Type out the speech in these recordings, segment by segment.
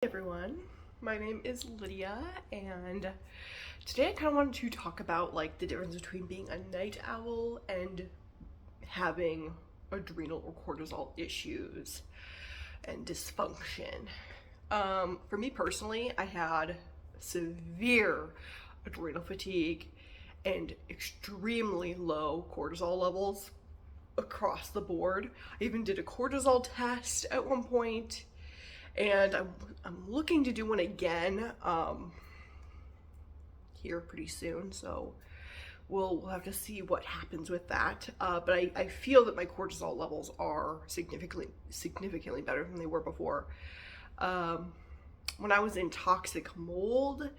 Hey everyone, my name is Lydia, and today I kind of wanted to talk about the difference between being a night owl and having adrenal or cortisol issues and dysfunction. For me personally, I had severe adrenal fatigue and extremely low cortisol levels across the board. I even did a cortisol test at one point, and I'm looking to do one again here pretty soon, so we'll have to see what happens with that. But I feel that my cortisol levels are significantly better than they were before. When I was in toxic mold,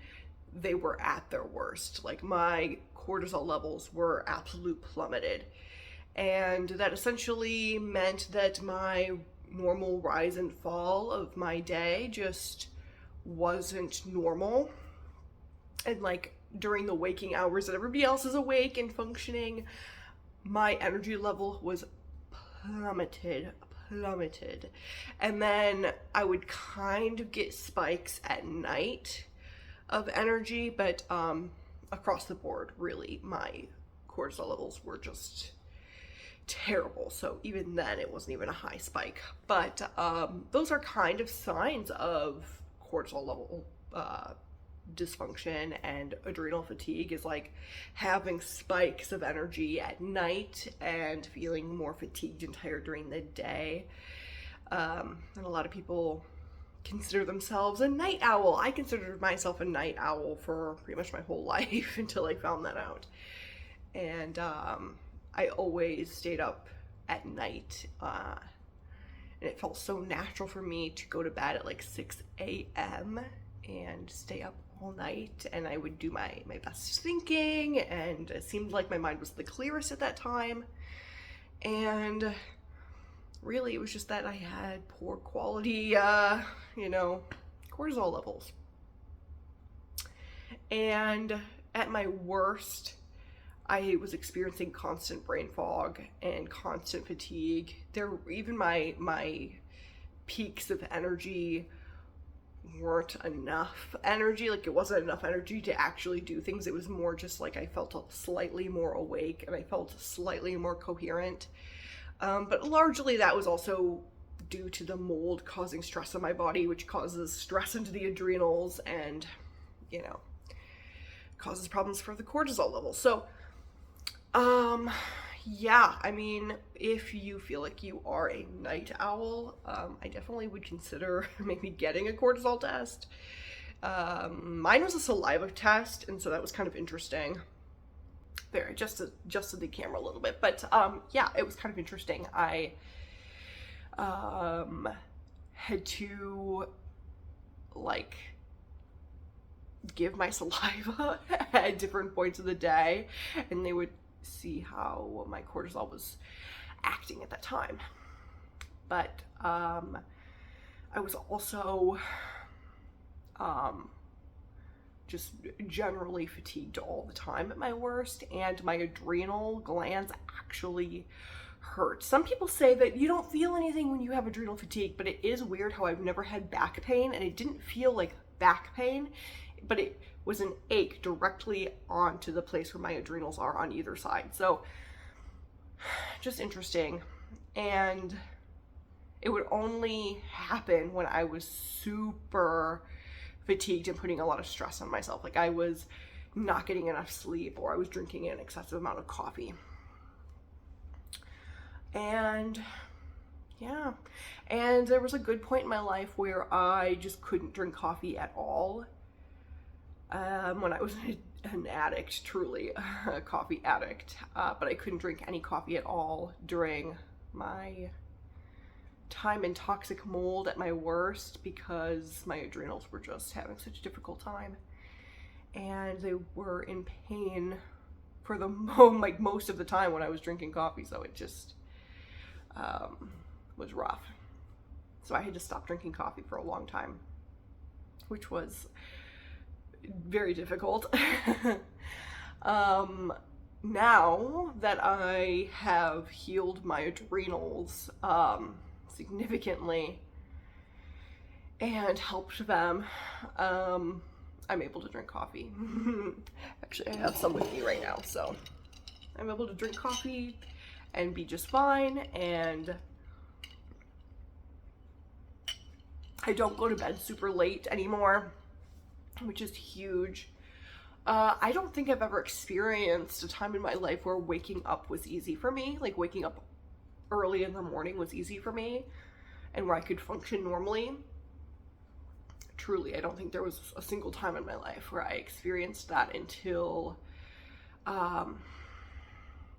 they were at their worst. Like, my cortisol levels were absolute plummeted, and that essentially meant that my normal rise and fall of my day just wasn't normal. And during the waking hours that everybody else is awake and functioning, my energy level was plummeted. And then I would kind of get spikes at night of energy, but across the board, really, my cortisol levels were just terrible. So even then it wasn't even a high spike, but those are kind of signs of cortisol level dysfunction, and adrenal fatigue is having spikes of energy at night and feeling more fatigued and tired during the day. And a lot of people consider themselves a night owl. I considered myself a night owl for pretty much my whole life until I found that out. And I always stayed up at night, and it felt so natural for me to go to bed at 6 a.m. and stay up all night, and I would do my best thinking, and it seemed like my mind was the clearest at that time. And really, it was just that I had poor quality, cortisol levels. And at my worst, I was experiencing constant brain fog and constant fatigue. Even my peaks of energy weren't enough energy. It wasn't enough energy to actually do things. It was more just I felt slightly more awake and I felt slightly more coherent. But largely that was also due to the mold causing stress on my body, which causes stress into the adrenals and, causes problems for the cortisol levels. So, yeah, I mean, if you feel like you are a night owl, I definitely would consider maybe getting a cortisol test. Mine was a saliva test, and so that was kind of interesting. There, I adjusted the camera a little bit, but yeah, it was kind of interesting. I had to give my saliva at different points of the day, and they would see how my cortisol was acting at that time. But I was also just generally fatigued all the time at my worst, and my adrenal glands actually hurt. Some people say that you don't feel anything when you have adrenal fatigue, but it is weird how I've never had back pain, and it didn't feel like back pain, but it was an ache directly onto the place where my adrenals are on either side. So just interesting. And it would only happen when I was super fatigued and putting a lot of stress on myself. I was not getting enough sleep, or I was drinking an excessive amount of coffee. And yeah, and there was a good point in my life where I just couldn't drink coffee at all. When I was an addict, truly a coffee addict, but I couldn't drink any coffee at all during my time in toxic mold at my worst, because my adrenals were just having such a difficult time, and they were in pain for the most of the time when I was drinking coffee. So it just was rough. So I had to stop drinking coffee for a long time, which was very difficult. Now that I have healed my adrenals significantly, and helped them. I'm able to drink coffee. Actually, I have some with me right now, so I'm able to drink coffee and be just fine, and I don't go to bed super late anymore, which is huge. I don't think I've ever experienced a time in my life where waking up was easy for me. Like, waking up early in the morning was easy for me and where I could function normally. Truly, I don't think there was a single time in my life where I experienced that until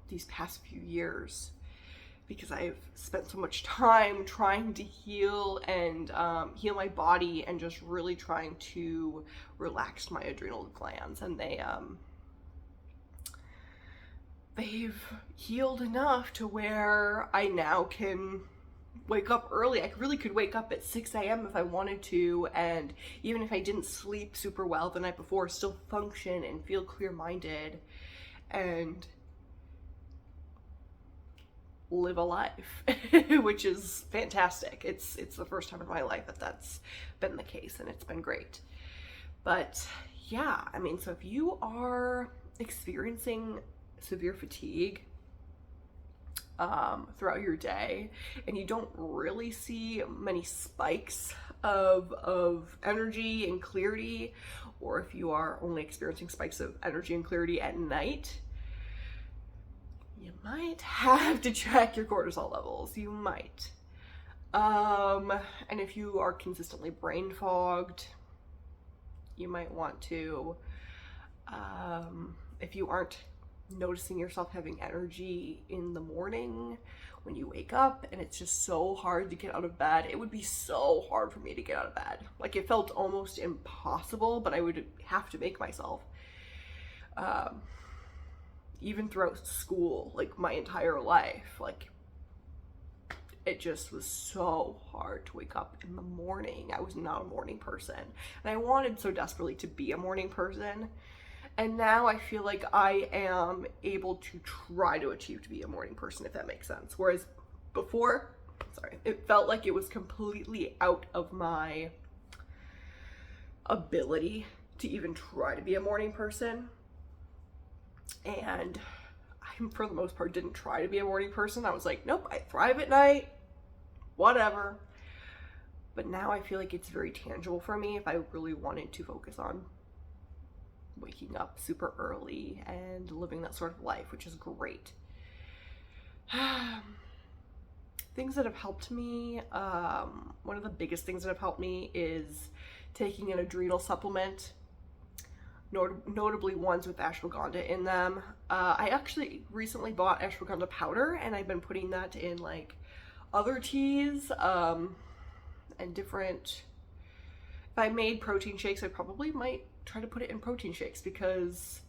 these past few years, because I've spent so much time trying to heal and heal my body and just really trying to relax my adrenal glands, and they've healed enough to where I now can wake up early. I really could wake up at 6 a.m. if I wanted to, and even if I didn't sleep super well the night before, still function and feel clear-minded and live a life, which is fantastic. It's the first time in my life that that's been the case, and it's been great. But yeah, I mean, so if you are experiencing severe fatigue throughout your day and you don't really see many spikes of energy and clarity, or if you are only experiencing spikes of energy and clarity at night, you might have to check your cortisol levels. You might. And if you are consistently brain fogged, you might want to, if you aren't noticing yourself having energy in the morning when you wake up and it's just so hard to get out of bed. It would be so hard for me to get out of bed. Like, it felt almost impossible, but I would have to make myself. Even throughout school, like my entire life, like, it just was so hard to wake up in the morning. I was not a morning person, and I wanted so desperately to be a morning person. And now I feel like I am able to try to achieve to be a morning person, if that makes sense. Whereas before, it felt like it was completely out of my ability to even try to be a morning person. And I, for the most part, didn't try to be a morning person. I was like, nope, I thrive at night, whatever. But now I feel like it's very tangible for me if I really wanted to focus on waking up super early and living that sort of life, which is great. Things that have helped me, one of the biggest things that have helped me is taking an adrenal supplement, notably ones with ashwagandha in them. I actually recently bought ashwagandha powder, and I've been putting that in like other teas and different. If I made protein shakes, I probably might try to put it in protein shakes, because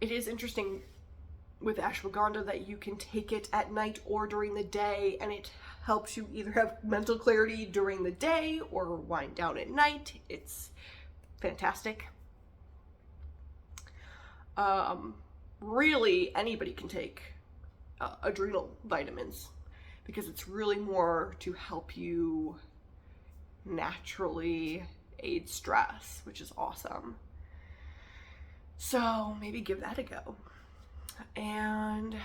it is interesting with ashwagandha that you can take it at night or during the day, and it helps you either have mental clarity during the day or wind down at night. It's fantastic. Really, anybody can take adrenal vitamins, because it's really more to help you naturally aid stress, which is awesome. So maybe give that a go. And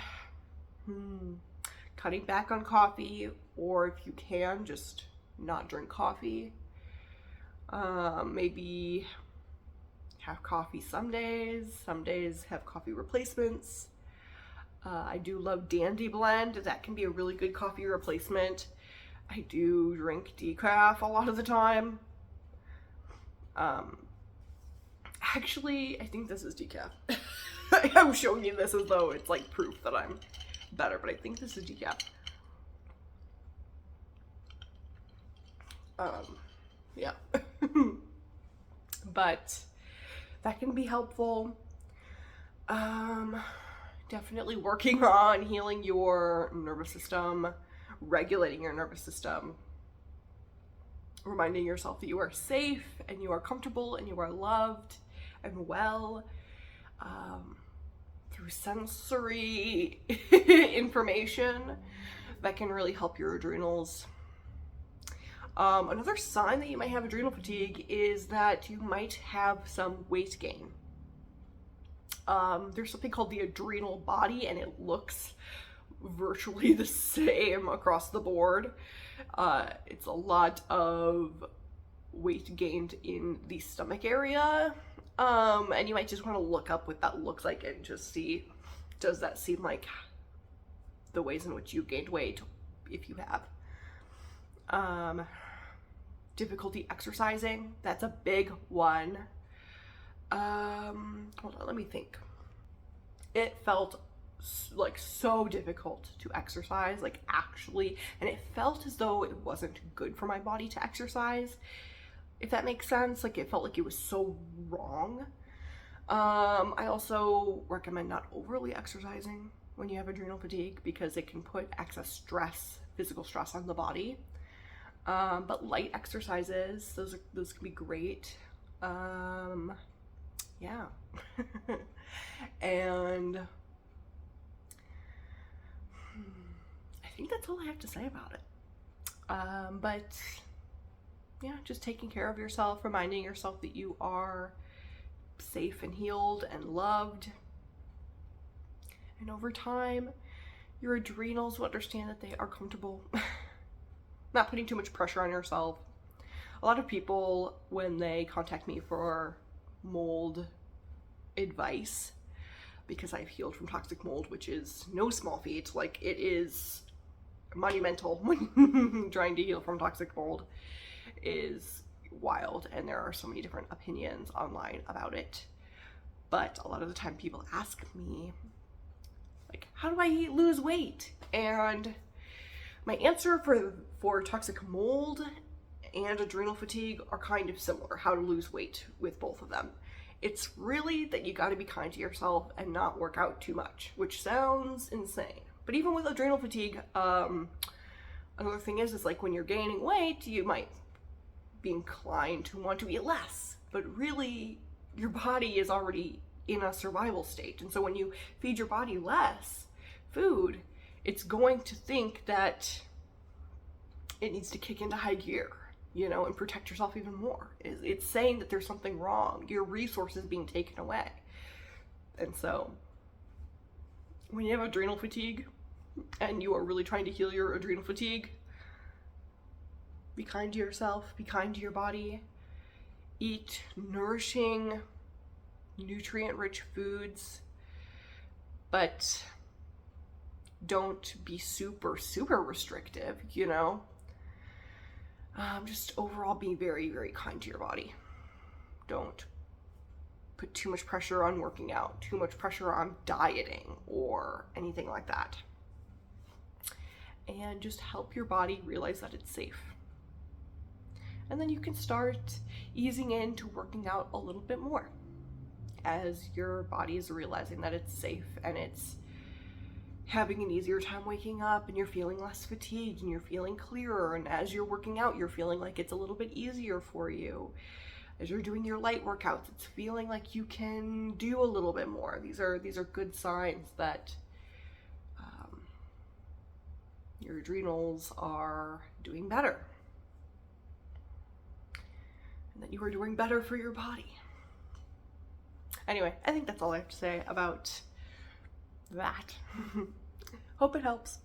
cutting back on coffee, or if you can, just not drink coffee. Maybe have coffee some days have coffee replacements. I do love Dandy Blend. That can be a really good coffee replacement. I do drink decaf a lot of the time. Actually, I think this is decaf. I'm showing you this as though it's like proof that I'm better, but I think this is decaf. Yeah. But that can be helpful. Definitely working on healing your nervous system, regulating your nervous system, reminding yourself that you are safe and you are comfortable and you are loved and well, through sensory information that can really help your adrenals. Another sign that you might have adrenal fatigue is that you might have some weight gain. There's something called the adrenal body, and it looks virtually the same across the board. It's a lot of weight gained in the stomach area, and you might just want to look up what that looks like and just see, does that seem like the ways in which you gained weight, if you have. Difficulty exercising, that's a big one. Hold on, let me think. It felt like so difficult to exercise, like actually, and it felt as though it wasn't good for my body to exercise, if that makes sense. Like it felt like it was so wrong. I also recommend not overly exercising when you have adrenal fatigue, because it can put excess stress, physical stress on the body. But light exercises, those can be great. Yeah. And I think that's all I have to say about it. But yeah, just taking care of yourself, reminding yourself that you are safe and healed and loved. And over time, your adrenals will understand that they are comfortable. Not putting too much pressure on yourself. A lot of people, when they contact me for mold advice, because I've healed from toxic mold, which is no small feat, like it is monumental when trying to heal from toxic mold is wild, and there are so many different opinions online about it. But a lot of the time people ask me, like, how do I lose weight? And my answer for toxic mold and adrenal fatigue are kind of similar, how to lose weight with both of them. It's really that you got to be kind to yourself and not work out too much, which sounds insane. But even with adrenal fatigue, another thing is like when you're gaining weight, you might be inclined to want to eat less, but really your body is already in a survival state. And so when you feed your body less food, it's going to think that it needs to kick into high gear, you know, and protect yourself even more. It's saying that there's something wrong. Your resources being taken away. And so when you have adrenal fatigue and you are really trying to heal your adrenal fatigue, be kind to yourself, be kind to your body, eat nourishing, nutrient-rich foods, but don't be super restrictive, you know? Just overall be very, very kind to your body. Don't put too much pressure on working out, too much pressure on dieting or anything like that. And just help your body realize that it's safe. And then you can start easing into working out a little bit more as your body is realizing that it's safe and it's having an easier time waking up, and you're feeling less fatigued and you're feeling clearer. And as you're working out, you're feeling like it's a little bit easier for you. As you're doing your light workouts, it's feeling like you can do a little bit more. These are good signs that your adrenals are doing better, and that you are doing better for your body. Anyway, I think that's all I have to say about that. Hope it helps.